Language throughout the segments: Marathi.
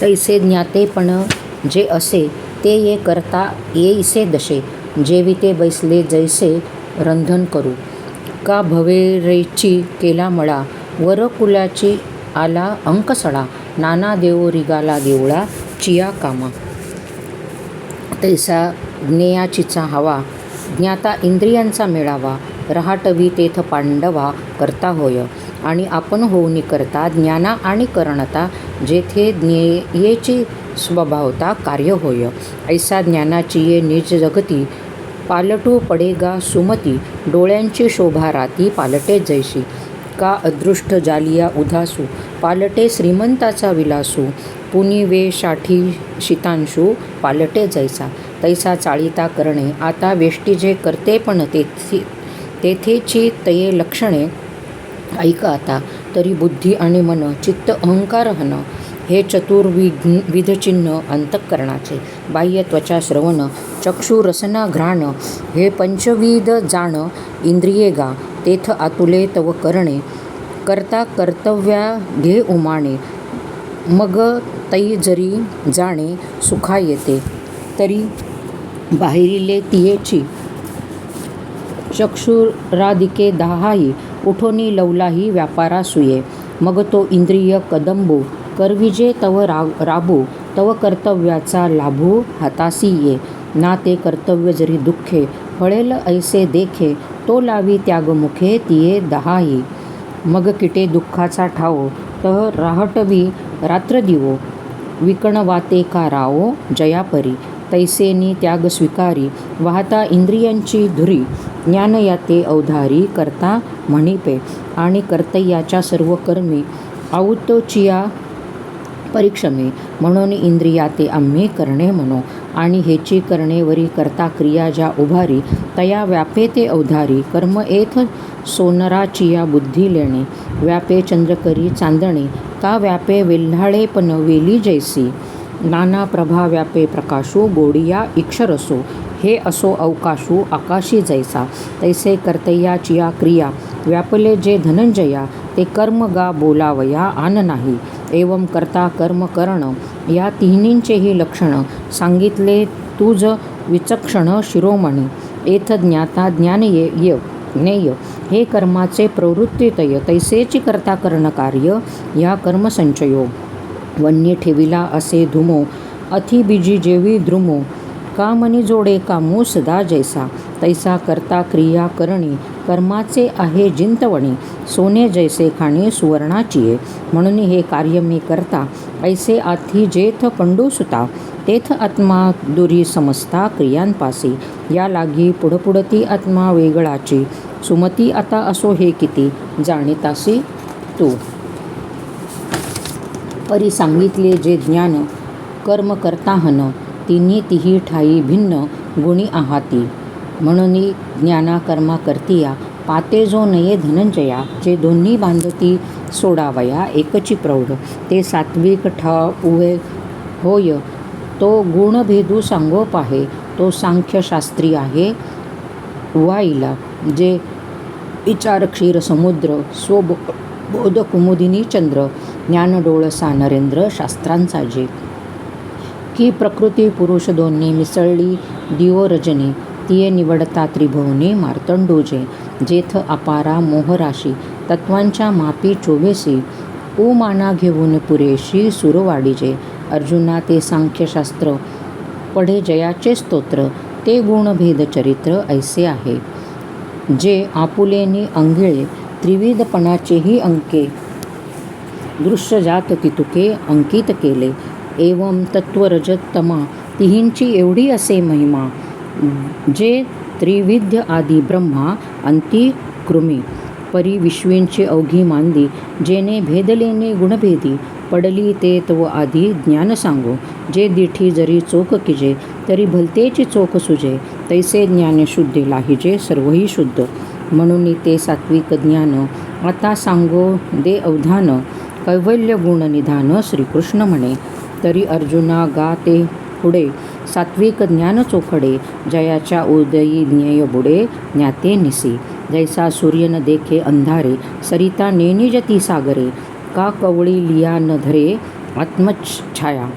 तैसे ज्ञातेपण जे असे ते ये करता येईसे दशे. जेविते बैसले जैसे रंधन करू. का भवेरेची केला मळा वर कुलाची आला अंकसडा. नाना देवो रिगाला देवळा चिया कामा. तैसा ज्ञेयाचीचा हवा ज्ञाता इंद्रियांचा मेळावा. रहाटवी तेथ पांडवा करता होय. आणि आपण होऊनी करता ज्ञाना आणि करणता जेथे ज्ञेयेची स्वभावता कार्य होय. ऐसा ज्ञानाची ये निज जगती पालटू पडेगा सुमती. डोळ्यांची शोभा राती पालटे जैशी. का अदृष्ट जालिया उदासू पालटे श्रीमंताचा विलासू. पुनी वे साठी शीतांशू पालटे जैसा. तैसा चाळिता करणे आता वेष्टी जे करते पण तेथेची तये लक्षणे ऐका आता. तरी बुद्धी आणि मन चित्त अहंकार हन हे चतुर्विधचिन्ह अंतःकरणाचे. बाह्य त्वचा श्रवण चक्षु रसना घ्राण हे पंचविध जाण इंद्रिये गा. तेथ आतुले तव करणे करता कर्तव्या घे उमाणे. मग तै जरी जाणे सुखा येते तरी बाहेरिले तियेची. चक्षुरादिके दाहाही उठोनी लवलाही व्यापारा सुये. मग तो इंद्रिय कदंबो करविजे तव राबो. तव कर्तव्याचा लाभो हातासी ये. ना ते कर्तव्य जरी दुःखे फळेल ऐसे देखे. तो लावी त्यागमुखे तिये दहाही. मग किटे दुःखाचा ठावो तह राहटवी रात्र दिवो. विकण वाते का रावो जयापरी. तैसेनी त्याग स्वीकारी वाहता इंद्रियांची धुरी. ज्ञान याते अवधारी करता म्हणिपे. आणि कर्तव्याच्या सर्व कर्मी आऊतचिया परिक्षमे. म्हणून इंद्रियाते आम्ही करणे म्हणो. आणि हेची करणे वरी करता क्रिया ज्या उभारी. तया व्यापे ते अवधारी कर्म एथ सोनराचिया बुद्धी लेणे. व्यापे चंद्रकरी चांदणे का व्यापे वेल्हाळे पण वेली जैसी. नाना प्रभा व्यापे प्रकाशू गोडिया इक्षरसो. हे असो अवकाशू आकाशी जैसा. तैसे कर्तव्याचिया क्रिया व्यापले जे धनंजया. ते कर्म गा बोलावया आन नाही. एवं करता कर्म करण या तिन्हींचेही लक्षण सांगितले तुझ विचक्षण शिरोमणी. एथ ज्ञाता ज्ञानयेय ज्ञेय हे कर्माचे प्रवृत्तीतय. तैसेची करता करण कार्य या कर्मसंचयो. वन्य ठेविला असे धुमो अथि बीजी जेवी द्रुमो. का मनी जोडे कामू सदा जैसा. तैसा करता क्रिया करणी कर्माचे आहे जिंतवणी. सोने जैसे खाणी सुवर्णाचिये. म्हणून हे कार्य मी करता ऐसे आथी जेथ पंडू सुता. तेथ आत्मा दुरी समजता क्रियांपासी. या लागी पुढपुढती आत्मा वेगळाची. सुमती आता असो हे किती जाणीतासी तू. परी सांगितले जे ज्ञान कर्म करता हन. तिन्ही तिही ठाई भिन्न गुणी आहाती. म्हणून ज्ञाना कर्मा करतिया पाते जो नये धनंजया. जे दोन्ही बांधती सोडावया एकची प्रौढ. ते सात्विक ठाऊवे होय तो गुणभेदू सांगोप आहे. तो सांख्यशास्त्री आहे उवाईला. जे विचार क्षीर समुद्र स्वबोध कुमुदिनी चंद्र. ज्ञानडोळसा नरेंद्र शास्त्रांचा जे. की प्रकृती पुरुष दोन्ही मिसळली दिवो रजनी. तिये निवडता त्रिभुवने मार्तंडोजे. जेथ अपारा मोहराशी तत्वांच्या मापी चोवेसी. उमाना घेऊन पुरेशी सुरवाडीजे. अर्जुना ते सांख्यशास्त्र पढे जयाचे स्तोत्र. ते गुणभेद चरित्र ऐसे आहे. जे आपुलेनी अंगिळे त्रिविधपणाचेही अंके. दृश्यजात तितुके अंकित केले. एवं तत्वरजतमा तिहींची एवढी असे महिमा. जे त्रिविध्य आदी ब्रह्मा अंती कृमी. परी विश्वेंची अवघी मांदी. जेने भेदलेने गुणभेदी. पडली ते तव आधी ज्ञान सांगो. जे दिठी जरी चोख किजे तरी भलतेची चोख सुजे. तैसे ज्ञान शुद्धे लाहिजे सर्वही शुद्ध. म्हणून ते सात्विक ज्ञान आता सांगो दे अवधान. कैवल्य गुण निधान श्रीकृष्ण म्हणे. तरी अर्जुना गा ते पुढे सात्विक ज्ञान चोखडे. जयाच्या उदयी ज्ञेय बुडे ज्ञाते निसी. जैसा सूर्य न देखे अंधारे सरिता नेनिजती सागरे. का कवळी लिया न धरे आत्मच्छाया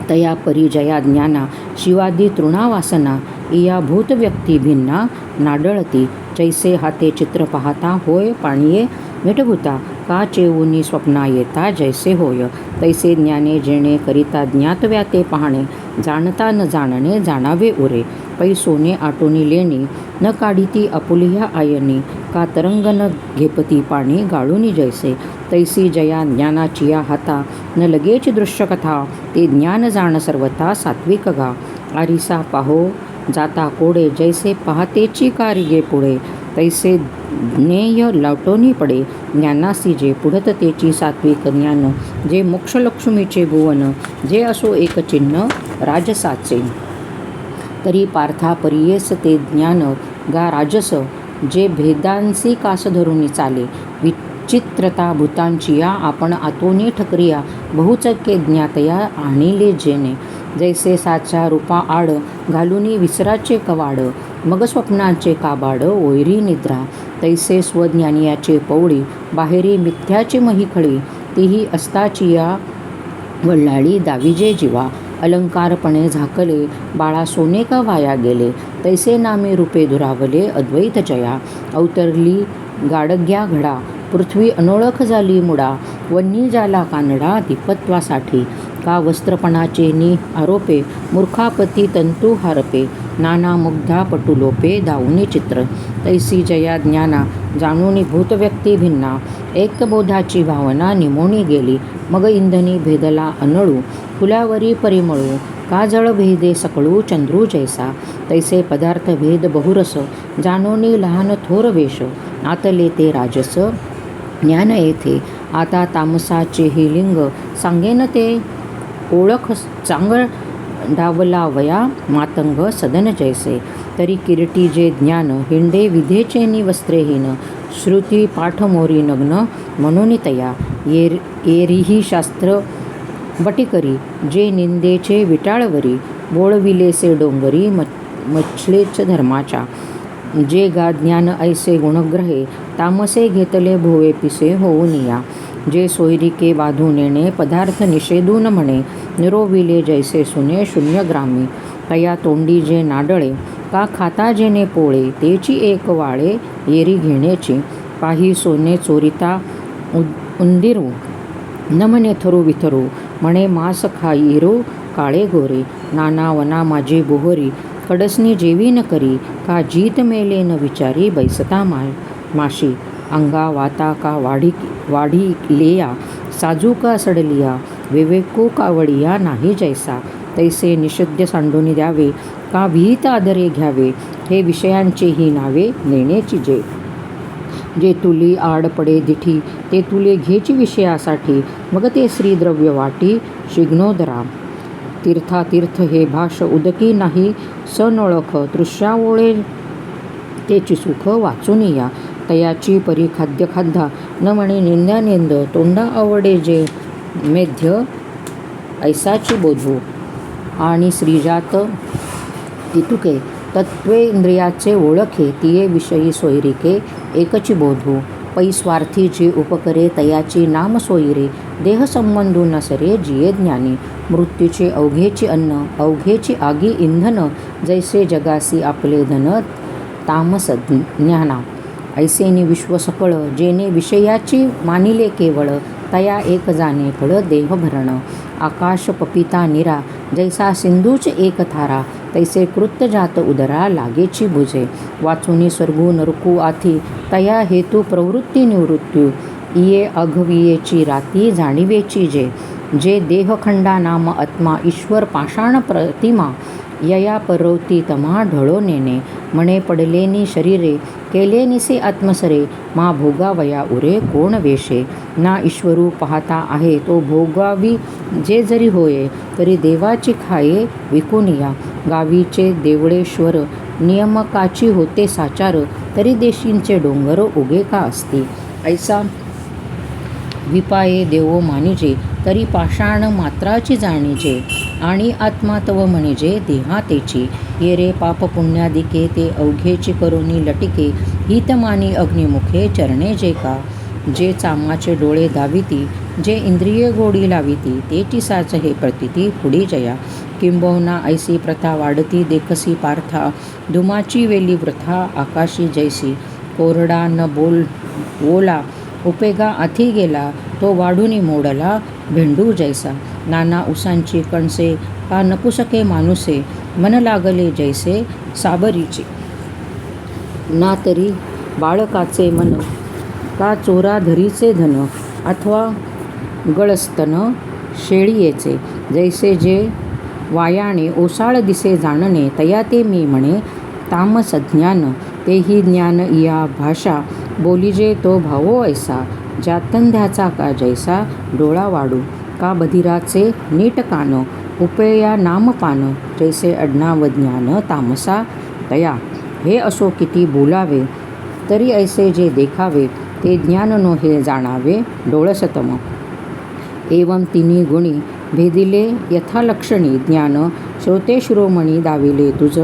तया परिजया ज्ञाना शिवादी तृणावासना इया भूत व्यक्ती भिन्ना नाडळती जैसे हाते चित्र पाहता होय पाणीये मिठभूता का चेऊनी स्वप्ना येता जैसे होय तैसे ज्ञाने जेणे करिता ज्ञातव्या ते पाहणे जाणता न जाणणे जाणावे उरे पै सोने आटोनी लेणी न काढिती आपुलिया आयनी का तरंग न घेपती पाणी गाळूनी जैसे तैसी जया ज्ञानाचिया हाता न लगेच दृश्यकथा ते ज्ञान जाण सर्वथा सात्विक गा आरिसा पाहो जाता कोडे जैसे पाहतेची कारिगे पुढे तैसे ज्ञेय लाटोनी पडे ज्ञानासी जे पुढत तेची सात्विक ज्ञान जे मोक्षलक्ष्मीचे भुवन जे असो एक चिन्ह राजसाचे तरी पार्था परियेस ते ज्ञान गा राजस जे भेदांसी कास धरुनी चाले विचित्रता भूतांची या आपण आतोनी ठकरिया बहुचक्के ज्ञातया आणिले जेणे जैसे साच्या रूपा आड घालुनी विसराचे कवाड मग स्वप्नाचे काबाड ओयरी निद्रा तैसे स्वज्ञानियाचे पौडी बाहेरी मिथ्याचे महिखळी तीही अस्ताची या वल्लाळी दाविजे जीवा अलंकारपणे झाकले बाळा सोने का वाया गेले तैसे नामे रूपे दुरावले अद्वैत जया अवतरली गाडग्या घडा पृथ्वी अनोळख झाली मुडा वन्नी जाला कानडा दीपत्वासाठी का वस्त्रपणाचे नि आरोपे मूर्खापती तंतू हारपे नाना मुग्धा पटुलोपे दाऊनी चित्र तैसी जया ज्ञाना जाणूनी भूतव्यक्ती भिन्ना एकबोधाची भावना निमोनी गेली मग इंधनी भेदला अनळू फुलावरी परिमळू का जळ भेदे सकळू चंद्रू जैसा तैसे पदार्थ भेद बहुरस जाणोनी लहान थोर वेश आतले ते राजस ज्ञान येथे आता तामसाचे हे लिंग सांगेन ते ओळख चांग डावला वया मातंग सदन जैसे तरी किरटी जे ज्ञान हिंडे विधेचे नि वस्त्रेहीन श्रुती पाठ मोरी नग्न म्हणून तया एरीही शास्त्र बटिकरी जे निंदेचे विटाळवरी बोळविलेसे डोंगरी मच्छलेच धर्माच्या जे गा ज्ञान ऐसे गुणग्रहे तामसे घेतले भोवे पिसे होऊन या जे सोयरिके बाधून येणे पदार्थ निषेधून म्हणे निरोविले जैसे सुने शून्यग्रामी तया तोंडी जे नाडळे का खाता जेने पोळे तेची एक वाळे येरी घेण्याची पाही सोने चोरिता उंदिरू न म्हणे थरू विथरू म्हणे मांस खाईरू काळे गोरे नाना वना माझी बोहरी कडसनी जेवी न करी का जीत मेले न विचारी बैसता माशी अंगा वाता का वाढी लेया साजू का सडलिया विवेको कावडिया नाही जैसा तैसे निषिद्ध सांडून द्यावे का विहित आदरे घ्यावे हे विषयांचेही नावे नेण्याची जे तुली आड पडे दिठी ते तुले घेची विषयासाठी मग ते श्रीद्रव्य वाटी शिग्नोदरा तीर्थ हे भाष उदकी नाही सनोळख तृष्यावोळे तेची सुख वाचून या तयाची परी खाद्य खाद्धा न म्हणे निंद्यानेंद तोंडा आवडे जे मेध्य ऐसाची बोधू आणि श्रीजात तितुके तत्वे इंद्रियाचे ओळखे तिये विषयी सोयरिके एकची बोधू पै स्वार्थी जे उपकरे तयाची नाम सोयरे देह संबंधू नसरे जिये ज्ञानी मृत्यूचे अवघेची अन्न अवघेची आगी इंधन जैसे जगासी आपले धन तामस ज्ञाना ऐसेनी विश्व सकळ जेने विषयाची मानिले केवळ तया एक जाणे फळ देह भरण आकाश पपिता निरा जैसा सिंधूच एक थारा तैसे कृत्य जात उदरा लागेची बुजे वाचुनी स्वर्गू नरकू आथी तया हेतू प्रवृत्ती निवृत्त्यू इये अघवियेची राती जाणिवेची जे देहखंडा नाम आत्मा ईश्वर पाषाण प्रतिमा यया परवती तमा ढळो नेणे म्हणे पडलेनी शरीरे केले निसे आत्मसरे मा भोगावया उरे कोण वेशे ना ईश्वरू पाहता आहे तो भोगावी जे जरी होये तरी देवाची खाये विकुनिया गावीचे देवळेश्वर नियमकाची होते साचार तरी देशींचे डोंगर उगे का असती ऐसा विपाये देवो मानिजे तरी पाषाण मात्राची जाणीजे आणि आत्मा तव म्हणजे देहातेची येरे पाप पुण्यादिके ते अवघेची करोनी लटिके हितमानी अग्निमुखे चरणे जे का जे चामाचे डोळे दाविती जे इंद्रिय गोडी लाविती तेची साच हे प्रतिती पुढी जया. किंबहुना ऐसी प्रथा वाढती देखसी पार्था, धुमाची वेली वृथा आकाशी जैसी. कोरडा न बोला उपेगा आथी गेला, तो वाढूनी मोडला भेंडू जैसा. नाना उसांची कणसे का नपुसके मानुसे, मन लागले जैसे साबरीचे. ना तरी बाळकाचे मन का चोराधरीचे धन, अथवा गळस्तन शेळीयेचे. जैसे जे वायाणे ओसाळ दिसे जाणणे, तया ते मी म्हणे तामस ज्ञान. तेही ज्ञान इया भाषा, बोलिजे तो भावो ऐसा. जातंध्याचा का जैसा डोळा वाडू, का बधिराचे नीट कान. उपेया नामपान, जैसे अज्ञाव ज्ञान तामसा तया. हे असो किती बोलावे, तरी ऐसे जे देखावे, ते ज्ञान नो हे जाणावे डोळसतम. एवं तिन्ही गुणी भेदिले यथालक्षणी ज्ञान, श्रोते शिरोमणी दाविले तुझ.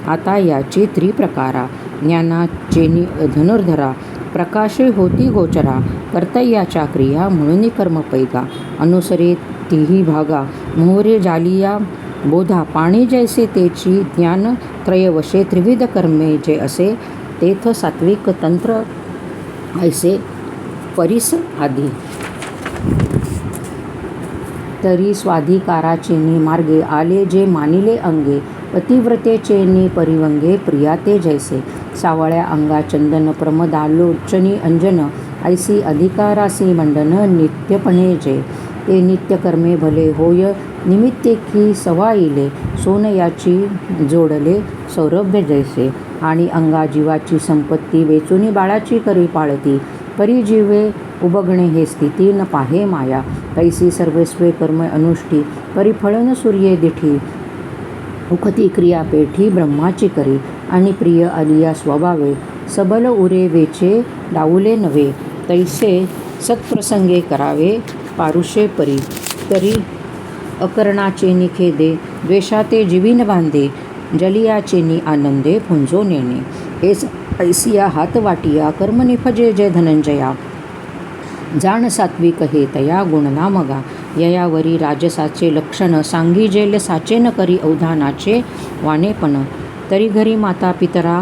आता याची त्रिप्रकारा, ज्ञानाचेनी धनुर्धरा, प्रकाशे होती गोचरा. कर्तव्याच्या क्रिया म्हणून कर्म पैगा, अनुसरे तिही भागा. मोहरे जालिया बोधा, पाणी जैसे तेची ज्ञान त्रयवशे. त्रिविध कर्मे जे असे, तेथ सात्विक तंत्र ऐसे परीस आधी. तरी स्वाधिकाराचेनी मार्गे आले जे मानिले अंगे, पतिव्रतेचेनी परिवंगे प्रिया ते जैसे. सावळ्या अंगा चंदन प्रमदालोचनी अंजन, ऐसी अधिकारासी मंडन नित्यपणे जे. ते नित्यकर्मे भले होय निमित्तेकी सवाईले, सोनयाची जोडले सौरभ्य जैसे. आणि अंगा जीवाची संपत्ती वेचुनी बाळाची करी पाळती, परी जीवे उबगणे हे स्थिती न पाहे माया. कैसी सर्वस्वे कर्म अनुष्ठी, परिफळन सूर्ये दिठी. उखती क्रिया पेठी ब्रह्माची करी, आणि प्रिय आलिया स्वभावे. सबल उरे वेचे डाऊले नव्हे, तैसे सत्प्रसंगे करावे पारुषे परी. तरी अकरणाचेनी खेदे, द्वेषाते जीवीन बांधे. जलियाचेनी आनंदे फुंजो नेणे, हेच ऐसिया हात वाटिया कर्म निफजे जे धनंजया. जाण सात्विक हे तया गुण नामगा, ययावरी राजसाचे लक्षण. सांगी जेल साचे न करी अवधानाचे वानेपण. तरी घरी माता पितरा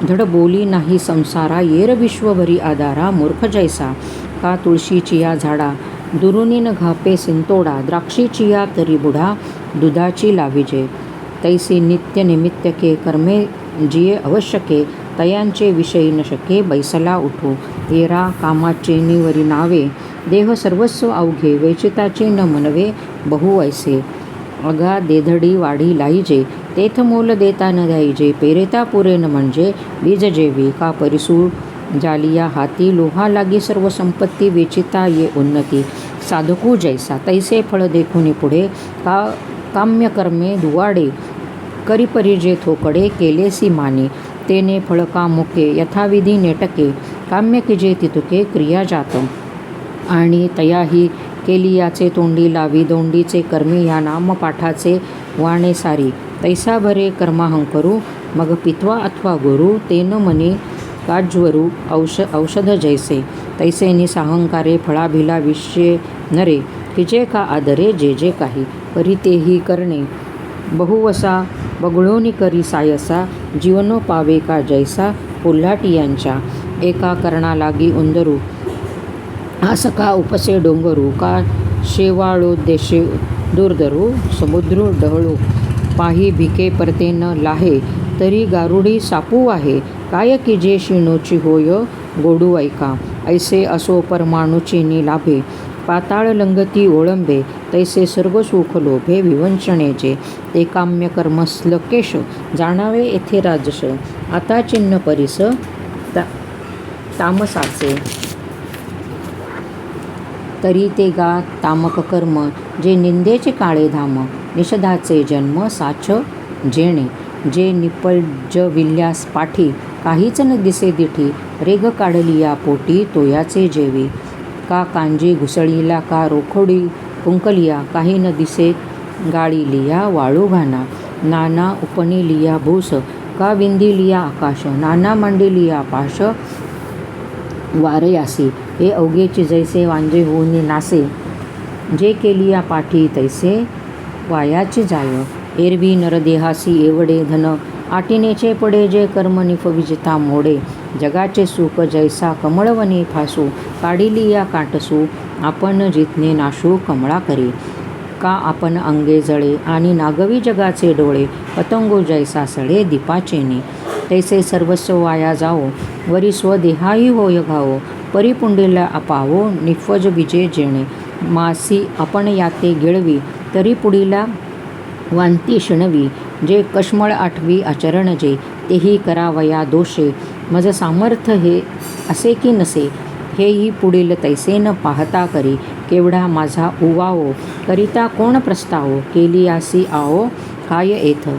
धड बोली नाही संसारा, येर विश्वभरी आधारा मूर्ख जैसा. का तुळशीचिया झाडा दुरुनी न घापे सिंतोडा, द्राक्षीचिया तरी बुढा दुधाची लाविजे. तैसी नित्य निमित्तके कर्मे जिये आवश्यके, तयांचे विषयी न शके बैसला उठू. येरा कामाचे निवरी नावे, देह सर्वस्व अवघे. वैचिताचे न मनवे बहु ऐसे, अगा देधडी वाढी लाईजे. तेथ मोल देता न द्यायजे, पेरेता पुरे न म्हणजे बीज जेवी. का परिसू जालिया हाती, लोहा लागी सर्व संपत्ती. वेचिता ये उन्नती, साधकू जैसा. तैसे फळ देखुनी पुढे, का काम्य कर्मे दुवाडे. करी परिजे थोकडे, केलेसी माने. तेने फळ का मुके, यथाविधी नेटके. काम्य किजे तितुके, क्रिया जात. आणि तयाही केलियाचे तोंडी लावी. दोंडीचे कर्मे ह्या नामपाठाचे वाणे सारी. तैसा भरे कर्माहंकरू, मग पित्वा अथवा गुरु. तेन मने काज्वरू, औषध जैसे. तैसे निसाहंकारे फळाभिला विषये नरे. किजे का आदरे जे जे काही, परी तेही करणे बहुवसा. बगळोनी करी सायसा, जीवनो पावे का जैसा कोल्हाटियांच्या. एका कर्णा लागी उंदरू, आसका उपसे डोंगरू. का शेवाळो देशे दुर्धरू, समुद्र डहळू. पाही भिके परते न लाहे, तरी गारुडी सापू आहे. काय किजे शिणोची होय गोडू ऐका. ऐसे असो परमाणुची नि लाभे, पाताळ लंगती ओळंबे. तैसे सर्व सुख लोभे विवंचनेचे. ते काम्य कर्मस्लकेश, जाणावे येथे राजस. आता चिन्ह परिस तामसाचे. तरी ते गा तामक कर्म, जे निंदेचे काळे धाम. निषधाचे जन्म साच जेणे, जे निपजविल्यास पाठी. काहीच न दिसे दिठी, रेग काढलिया पोटी. तोयाचे जेवी. का कांजी घुसळीला, का रोखोडी कुंकलिया. काही न दिसे गाळीलिया वाळू घाना. नाना उपनिलिया भूस, का विंदिलिया आकाश. नाना मांडिलिया पाश वारयासी. हे अवघेची जैसे वांजे होऊन नासे. जे केलिया पाठी तैसे वायाचे जाय. एरवी नरदेहासी एवढे धन आटिनेचे पडे जे कर्म निफविजिता मोडे. जगाचे सुख जैसा कमळवने फासू काढिलिया काटसू आपण जितने नाशू कमळा करे. का आपण अंगे जळे आणि नागवी जगाचे डोळे पतंगो जैसा सळे दीपाचेने. तैसे सर्वस्व वाया जावो वरी स्वदेहाही होय घावो. परिपुंडीला अपावो निफज विजे जेणे. मासी आपण याते गिळवी तरी पुढीला वांती शिणवी. जे कश्मळ आठवी आचरण जे तेही करावया दोषे. मज सामर्थ्य हे असे की नसे हेही पुढील तैसे न पाहता करी. केवढा माझा उवावो करिता कोण प्रस्तावो. केलियासी आओ काय येथ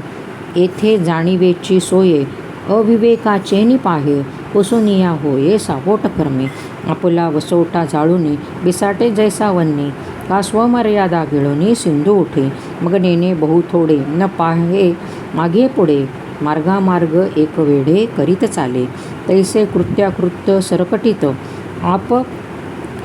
येथे जाणीवेची सोये. अविवेकाचेनी पाहे पुसुनिया होये सावोट कर्मे. आपुला वसोटा जाळुनी बिसाटे जैसा वन्नी. का स्वमर्यादा गिळुनी सिंधू उठे. मग नेणे बहु थोडे न पाहे मागे पुढे. मार्गामार्ग एक वेढे करीत चाले. तैसे कृत्याकृत्य सरकटीत आप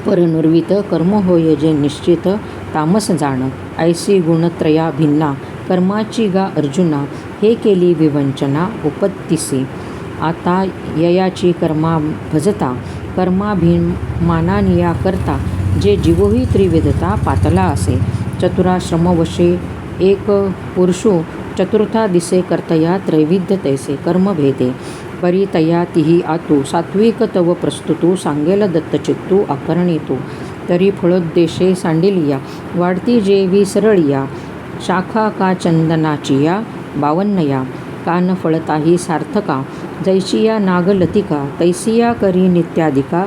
परनुर्वित. कर्म होय जे निश्चित तामस जाण. ऐसी गुणत्रया भिन्ना कर्माची गा अर्जुना. हे केली विवंचना उपत्तीसी. आता ययाची कर्मा भजता कर्माभिमानानिया करता. जे जीवोही त्रिविधता पातला असे. चतुराश्रमवशे एक पुरुषो चतुर्था दिसे कर्तया त्रैविध्य तैसे कर्मभेदे. परी तया तिही आतू सात्विक तव प्रस्तुतू. सांगेल दत्तचित्तू आकर्णितू. तरी फळोद्देशे सांडिलिया वाढती जेवी सरळिया. शाखा का चंदनाचिया बावन्नया. कान फळताही सार्थका. जैशिया नागलतिका तैसिया करी नित्यादिका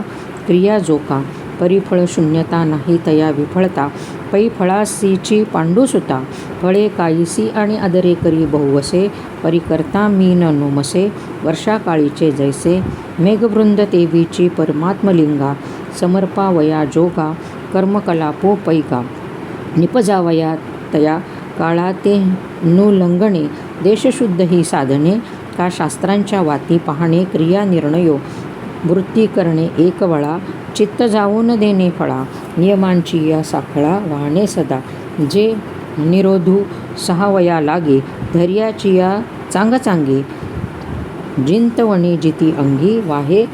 क्रिया जोका. परिफळ शून्यता नाही तया विफळता. पै फळासीची पांडुसुता. फळे कायसी आणि आदरे करी बहुवसे. परिकर्ता मी न नुमसे वर्षाकाळीचे जैसे. मेघवृंद तेवीची परमात्मलिंगा. समर्पावया जोगा कर्मकलापो पैगा. निपजावया तया काळा ते नुलंघणे. देशशुद्ध ही साधने का शास्त्रांच्या वाती पाहणे. क्रिया निर्णयो वृत्ती करणे एकवळा. चित्त जाऊन देणे फळा. नियमांची या साखळा वाहणे सदा. जे निरोधू सहावया लागे. धैर्याची या चांगचांगी. जिंतवणे जिती अंगी वाहे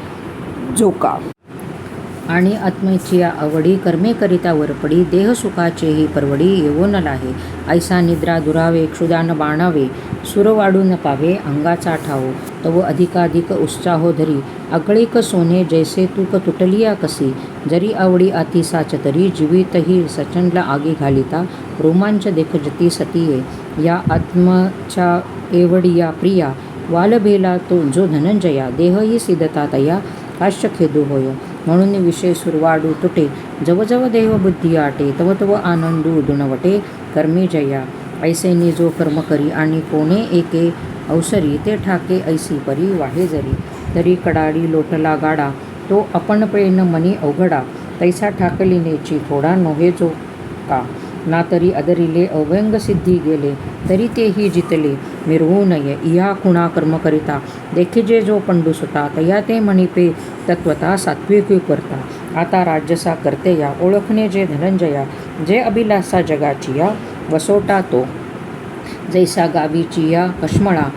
जोका. आणि आत्मेच्या आवडी कर्मे करिता वरपडी. देहसुखाचेही परवडी येवो न लाहे. ऐसा निद्रा दुरावे क्षुदान बाणावे. सुर वाढू न पावे अंगाचा ठावो. तव अधिकाधिक उत्साहो धरी. आगळीक सोने जैसे तूक तुटलिया कसी. जरी आवडी आती साच तरी जीवितही सचंडला आगी घालिता. रोमांच देखजती सतीये या आत्मच्या एवढिया प्रिया. वालभेला तो जो धनंजया. देहही सिद्धता तया काश्य खेदू होय. म्हणून विषय सुरवाडू तुटे. जवजव देव बुद्धी आटे. तव तव आनंदू दुणवटे कर्मी जया. ऐसेनी जो कर्म करी आणि कोणे एके अवसरी. ते ठाके ऐसी परी वाहे जरी. तरी कडाडी लोटला गाडा तो आपण प्रेन मनी अवघडा. तैसा ठाकलिनेची थोडा नोहे जो का. ना तरी अदरिले अव्यंग सिद्धी गेले. तरी तेही जितले मिरवू नये. इहा खुणा कर्म करिता देखिजे जो पंडुसुता. तया ते म्हणिपे तत्वता सात्विकी करता. आता राज्यसा करते या ओळखणे जे धनंजया. जे अभिलाषा जगाची या वसोटा तो. जैसा गावीची या कश्मळा.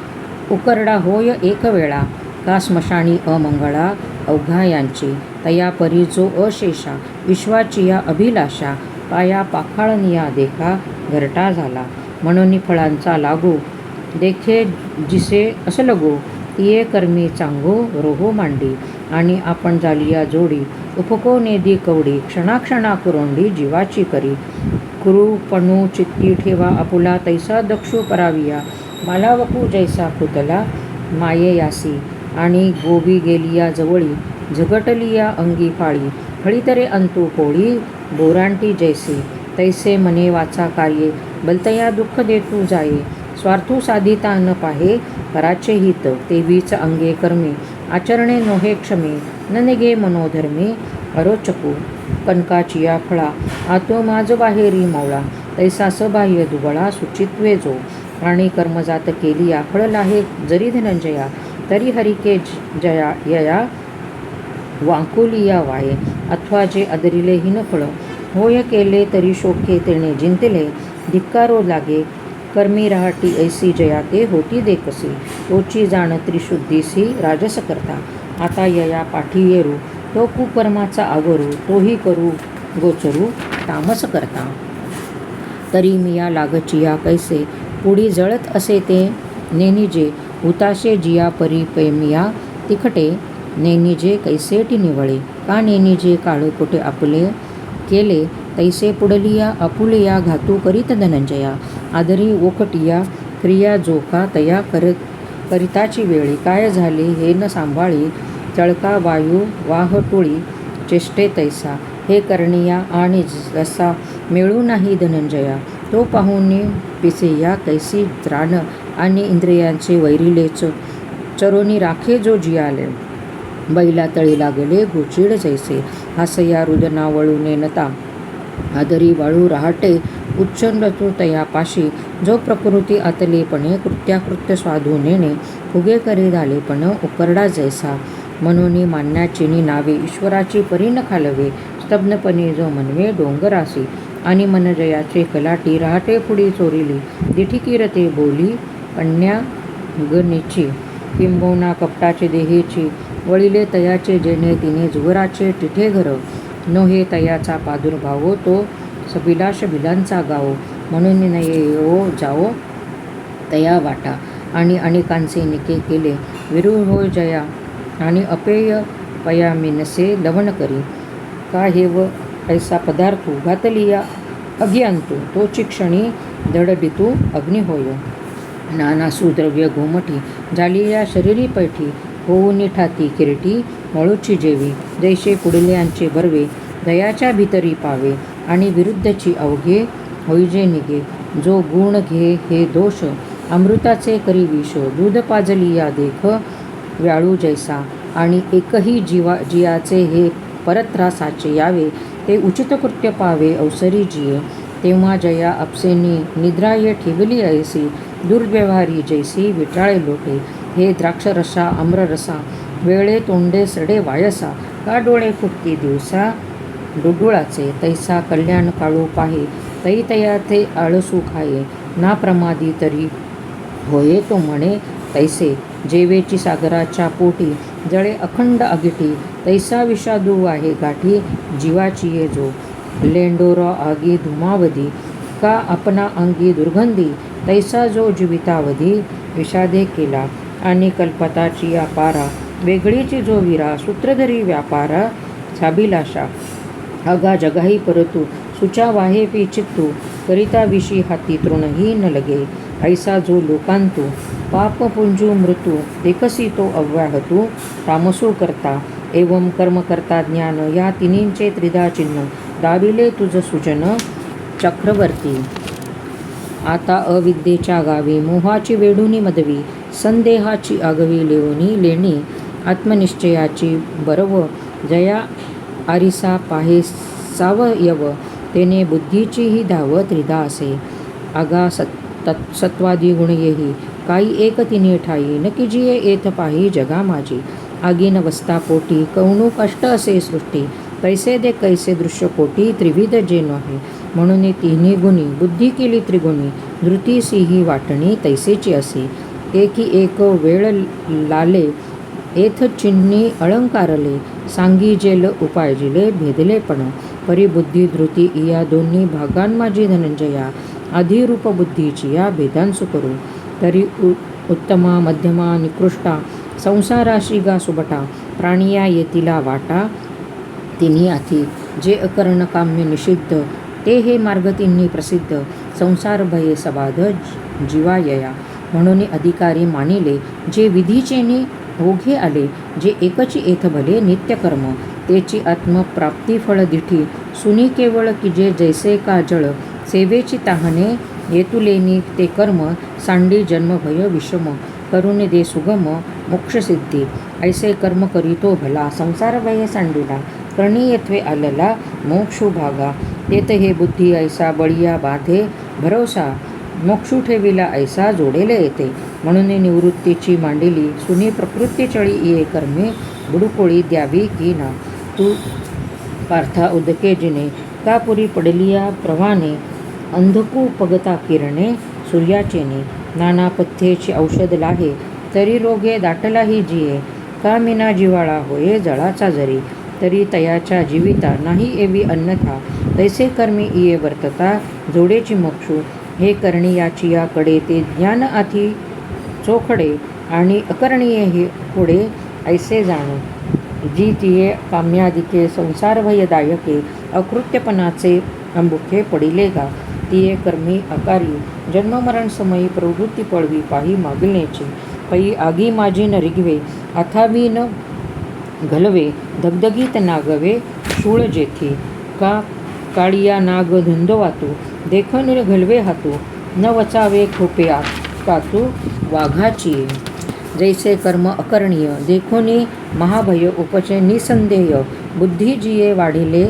उकरडा होय एक वेळा. का स्मशानी अमंगळा अवघा यांची. तया परी जो अशेषा विश्वाची या अभिलाषा. पाया पाखाळनिया देखा घरटा झाला. म्हणून फळांचा लागू देखे जिसे असलगो. तिये कर्मी चांगो रोहो मांडी. आणि आपण झालिया जोडी. उपको नेदी कवडी. क्षणाक्षणा कुरोंडी जीवाची करी. कुरूपणू चित्ती ठेवा आपुला. तैसा दक्षू पराविया. मालावकू जैसा खुतला मायेयासी. आणि गोबी गेलिया जवळी. झगटलिया अंगी फाळी. फळीतरे अंतू पोळी बोरांटी जैसे. तैसे मने वाचा कार्ये. बलतया दुःख देतू जाये. स्वार्थू साधिता न पाहे कराचे हित. तेवीच अंगे कर्मे आचरणे नोहे क्षमे. न निगे मनोधर्मे अरोचकू. कनकाचिया फळा आतो माझ बाहेरी मवळा. तैसा सबाह्य दुबळा सुचित्वे जो. आणि कर्मजात केलिया फळ लाहे जरी धनंजया. तरी हरिके जया यया वांकुलिया वाये. अथवा जे अदरिले हिन फळ होय केले तरी शोके तेणे जिंकले, धिक्कारो लागे कर्मी रहाटी ऐसी जया ते होती देखसी, तोची जाण त्रिशुद्धीसी राजस करता, आता यया पाठी येरू तो कुकर्माचा आवरू, तोही करू गोचरू तामस करता. तरी मिया लागचिया कैसे पुढी जळत असे ते नेनिजे, हुताशे जिया परी प्रेमिया तिखटे नेनिजे कैसेटी निवळे, का नेनिजे काळ कुठे आपले केले तैसे पुडलिया आपुलिया घातू करीत धनंजया, आदरी ओखटिया क्रिया जोका तया करिताची वेळी, काय झाले हे न सांभाळी चळका वायू वाहटुळी चेष्टे तैसा, हे करणिया आणि जसा मिळू नाही धनंजया, तो पाहुणे पिसेया कैसी त्राण आणि इंद्रियांचे वैरिलेच चरोनी राखे जो जियाले, बैला तळी लागले गोचिड जैसे, हासया रुदना वळूने नता आदरी वाळू रहाटे उच्चंडतो तयापाशी, जो प्रकृती आतलेपणे कृत्याकृत्य स्वाधू नेणे फुगे करे झालेपण उकरडा जैसा, मनोनी मान्याचीनी नावे ईश्वराची परी न खालवे, स्तब्धपणे जो मनवे डोंगरासी, आणि मनजयाचे कलाटी रहाटे पुढी चोरिली, दिठीकीरते बोली कन्या गनीची, किंबहुना कपटाचे देहेची वळिले तयाचे जेणे तिने जुवराचे तिठे घर, नोहे तयाचा प्रादुर्भावो तो सबिलाश बिलांचा गावो, म्हणून नये येवो जावो तया वाटा, आणि अनेकांचे निके केले विरू होय जया, आणि अपेय पयामिनसे लवण करी, का हेव ऐसा पदार्थू घातलिया अज्ञांतू, तोची क्षणी दडडितू अग्नी होय, नाना सुद्रव्य घोमठी झालिया शरीरी पैठी, होऊनी ठाती किरीटी मळूची जेवी, जैसे पुढल्यांचे बर्वे दयाच्या भीतरी पावे, आणि विरुद्धची अवघे होईजे निगे, जो गुण घे हे दोष अमृताचे करी विष, दूध पाजलिया देख व्याळू जैसा, आणि एकही जियाचे हे परत्रासाचे यावे, ते उचित कृत्य पावे अवसरी जिये, तेव्हा जया अपसेनी निद्राये ठेवली ऐसी, दुर्व्यवहारी जैसी विटाळे लोटे, हे द्राक्षरसा आम्ररसा वेळे तोंडे सडे वायसा, का डोळे फुटती दिवसा डुडुळाचे, तैसा कल्याण काळू पाहे तै तया ते आळसू खाये, ना प्रमादी तरी होये तो म्हणे तैसे, जेवेची सागराच्या पोटी जळे अखंड अगिटी, तैसा विषादू आहे गाठी जीवाची ये जो, लेंडोरा आगी धुमावधी का आपणा अंगी दुर्गंधी, तैसा जो जीवितावधी विषादे केला, आणि कल्पताची अपारा वेगळीची जो वीरा, सूत्रधरी व्यापारा साबिलाशा, अगा जगाही परतू सुचा वाहे पी चित्तू, करिता विशी हाती तृणही न लगे, ऐसा जो लोकांतू पाप पुंजू मृत्यू, देखसी तो अव्याहतू तामसू करता, एवं कर्म करता ज्ञान या तिन्हींचे त्रिधा चिन्ह, दाविले तुझ सुजन चक्रवर्ती. आता अविद्येच्या गावी मोहाची वेडूनी मदवी, संदेहाची आगवी लेवणी लेणी, आत्मनिश्चयाची बरव जया आरिसा पाहे सावयव, तेने बुद्धीचीही धाव त्रिधा असे, आगा सत्वादी गुण येही काही एक तिने ठाई, नकी जिये येथ पाही जगा माझी, आगीन वस्ता पोटी कौणू कष्ट असे सृष्टी, कैसे दे कैसे दृश्य कोटी त्रिविध जे नोहे, म्हणून तिन्ही गुणी बुद्धी केली त्रिगुणी, धृती सिंही वाटणी तैसेची असे, एकी एक वेळ लाले एथ चिन्ही अलंकारले, सांगी जेल उपायजिले भेदले पण, परिबुद्धी धृती या दोन्ही भागां माझी धनंजया, आधिरूप बुद्धीची या भेदांसु करू, तरी उत्तमा मध्यमा निकृष्टा संसाराशी गा सुबटा, प्राणिया येतीला वाटा तिन्ही आती, जे अकर्ण काम्य निषिद्ध ते हे मार्ग तिन्ही प्रसिद्ध, संसार भये सबाध जीवायया, म्हणून अधिकारी मानिले जे विधीचेने ओघे आले, जे एकची येथ भले नित्यकर्म, तेची आत्मप्राप्ती फळ दिठी, सुनी केवळ की जे जैसे का जळ, सेवेची ताहने येतुलेनी ते कर्म, सांडी जन्म भय विषम, करुणे दे सुगम मोक्षसिद्धी, ऐसे कर्म करीतो भला, संसार भय सांडिला, करणी येथवे आलला मोक्षू भागा, येत हे बुद्धी ऐसा बळिया बाधे भरवसा, मोक्षू ठेविला ऐसा जोडेले येते, म्हणून निवृत्तीची मांडिली, सुनी प्रकृती चळी ये कर्मे बुडुकोळी द्यावी की ना, तू पार्था उदके जिने का पुरी पडलिया प्रवाने अंधकू पगता किरणे सूर्याचेने नाना पथ्येची औषध लाहे तरी रोगे दाटलाही जिये का मिना जिवाळा होये जळाचा जरी तरी तयाच्या जीविता नाही एवी अन्यथा तैसे कर्मी इये वर्तता जोडेची मोक्षू हे करणी याची याकडे ते ज्ञान आधी चोखडे आणि अकरणीय हे पुढे ऐसे जाणू जी तिये काम्यादिके संसार भयदायके अकृत्यपणाचे अंबुखे पडिले गा तिये कर्मी अकारी जन्ममरण समयी प्रवृत्ती पळवी पाही मागण्याची पै आगी माझी न रिगवे अथावी न घलवे धगधगीत नागवे शूळ जेथी का काळिया नाग धुंदवातू देखून घलवे हातू न वचावे खोपे कातू वाघाची जैसे कर्म अकरणीय देखोनी महाभय उपचे निसंदेह बुद्धी जिये वाढिले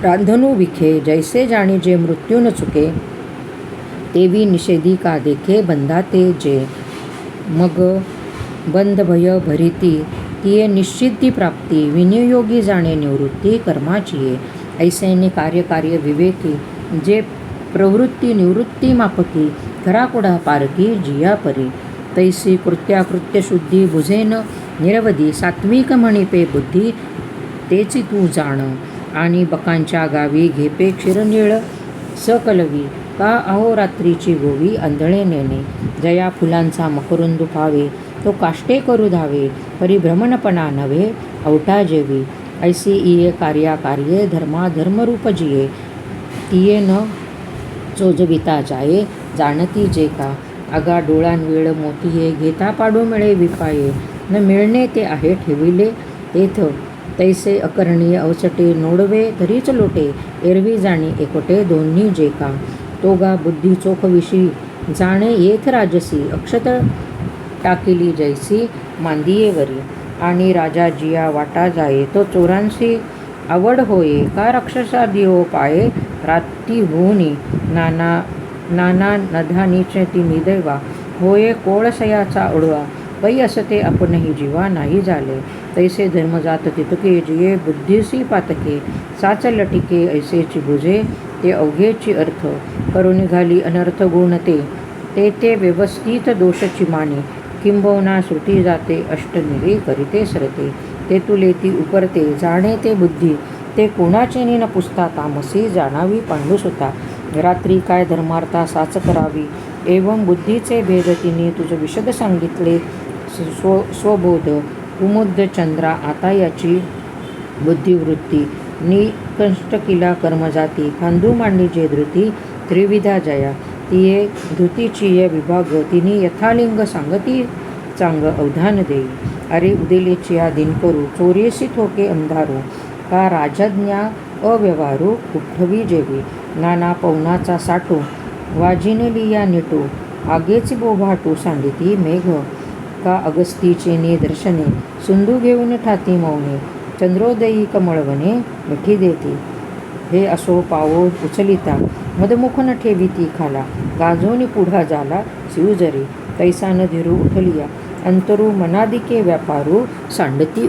रांधनू विखे जैसे जाणी जे मृत्यू न चुके तेवी निषेधी का देखे बंधाते जे मग बंध भय भरिती तिये निश्चिती प्राप्ती विनियोगी जाणे निवृत्ती कर्माची ऐसेने कार्य विवेकी जे प्रवृत्ती निवृत्ती मापकी खराकुडा पारकी जिया परी तैसी कृत्याकृत्य शुद्धी बुझेन निरवधी सात्विक म्हणिपे बुद्धी तेची तू जाण आणि बकांच्या गावी घेपे क्षीरनिळ सकलवी का अहोरात्रीची गोवी आंधळे नेणे जया फुलांचा मकरुंद पावे तो काष्टे करू धावे परिभ्रमणपणा नव्हे अवटा जेवी ऐसी इये कार्ये धर्मरूप जिये तिये न चोजविता जाये जाणती जे का आगा डोळ्यांवेळ मोतीये घेता पाडू मिळे विपाये न मिळणे ते आहे ठेविले तेथ तैसे अकरणीय अवसटे नोडवे तरीच लोटे एरवी जाणी एकोटे दोन्ही जे का तोगा बुद्धी चोखविषयी जाणे येथ राजसी अक्षत टाकिली जैसी मांदियेवरी आणि राजा जिया वाटा जाये तो चोरांशी आवड होये का राक्षसा दिओ पाये राती होनी नाना नधानीचे ती निदैवा होये कोळसयाचा उडवा पै असते आपणही जीवा नाही झाले तैसे धर्मजात तितके जिये बुद्धीसी पातके साच लटिके ऐसेची बुझे ते अवघेची अर्थ करून निघाली अनर्थ गुणते ते व्यवस्थित दोषची माने किंबहुना सुटी जाते अष्टनिरी करिते सरते ते तुले ती उपरते जाणे ते बुद्धी ते कोणाचे न पुसता तामसी जाणावी पांडुसुता रात्री काय धर्मार्था साच करावी एवं बुद्धीचे भेद तिने तुझ विशद सांगितले स्वबोध कुमुद चंद्रा आता याची बुद्धिवृत्ती निकंष्टकिला कर्मजाती खांदू मांडी जे धृती त्रिविधा जया तिये धृतीची ये विभाग तिने यथालिंग सांगती चांग अवधान देई अरे उदेलेची या दिन करू चोरीसी ठोके अंधारू का राजज्ञा अव्यवहारू उठवी जेवी नाना पवनाचा साठू वाजिनली या निटू आगेची बोभाटू सांडिती मेघ का अगस्तीचे निदर्शने सिंधू घेऊन ठाती मौने चंद्रोदयी कमळवने मिठी देती हे असो पावो उचलिता मदमुख न ठेविती खाला गाजोनी पुढा झाला शिवजरी तैसा न धीरू उठलिया अंतरू मनादिके व्यापारू सांडती